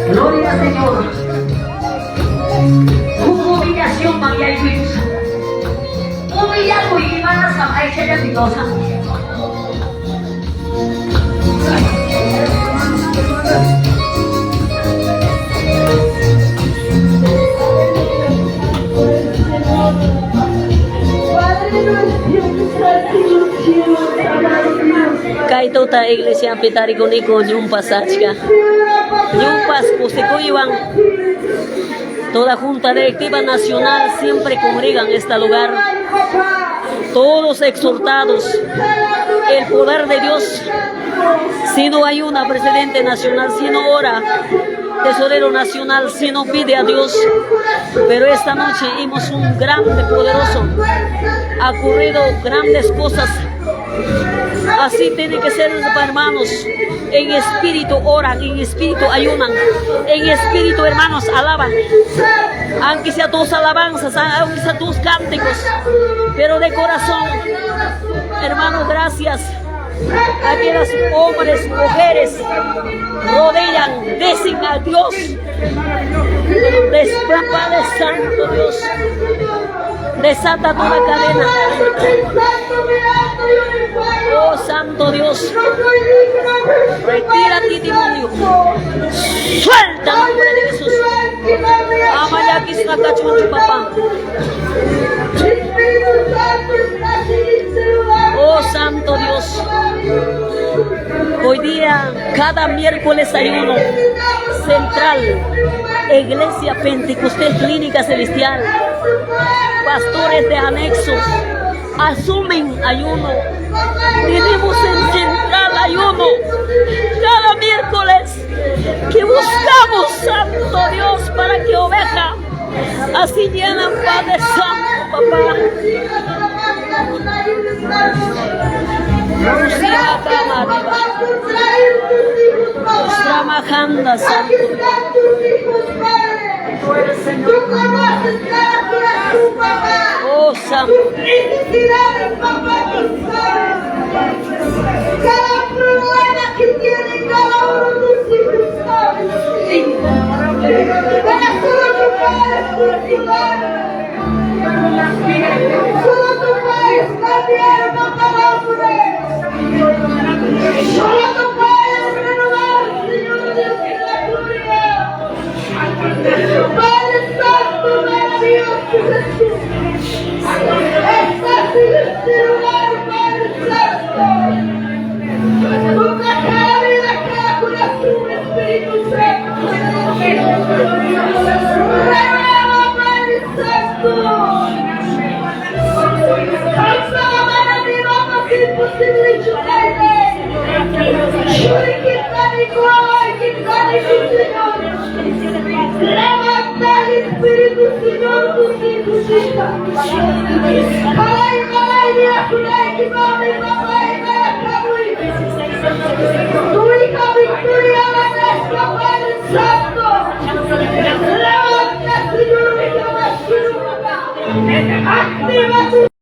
Gloria al Señor. Humillación, María y Luis. Humillado y van a saber que ella es exitosa. Kaito ta iglesia pitari kuniko jumpas achka. Jumpas kusikuiwan. Toda Junta Directiva Nacional siempre congregan este lugar. Todos exhortados. El poder de Dios. Si no hay una presidente nacional, si no ora, tesorero nacional, si no pide a Dios. Pero esta noche hemos un grande, poderoso. Ha ocurrido grandes cosas. Así tiene que ser, hermanos. En espíritu oran, en espíritu ayunan, en espíritu, hermanos, alaban. Aunque sea tus alabanzas, aunque sea tus cánticos, pero de corazón, hermanos, gracias. Aquellos hombres, mujeres, rodean, dicen a Dios. Padre Santo Dios, desata toda cadena. Oh Santo Dios, retira ti demonio, suelta en nombre de Jesús. Amaya kisna kachunchu papá. Oh Santo Dios, hoy día cada miércoles ayuno central, Iglesia Pentecostés Clínica Celestial, pastores de anexos asumen ayuno. Vivimos en central ayuno cada miércoles, que buscamos, Santo Dios, para que oveja así llenan Padre Santo, papá. Rusia Kamadiva, Ramajanda Santo. Oh Santo. Cada problema que tiene cada uno de tus hijos, para solucionar Solo tú puedes cambiar una palabra. Solo tú puedes renovar, Señor Dios de la gloria. Padre Santo, maravilloso Jesús. Estás en este lugar, Padre Santo. Toca cada vida, cada corazón, Espíritu Santo. Renueva, Padre Santo. Alza la mano arriba, ma che è impossibile giocare. Giuri che stanno qua, che stanno qui, Signore. Levanta l'Espíritu, Señor, tu significa. Kalay, dia kulay, kibami, babay, kaya kamuy. Tuwi ka, victoria, la nuestra, Padre Santo. Levanta, Señor, mi cabeza, activa tu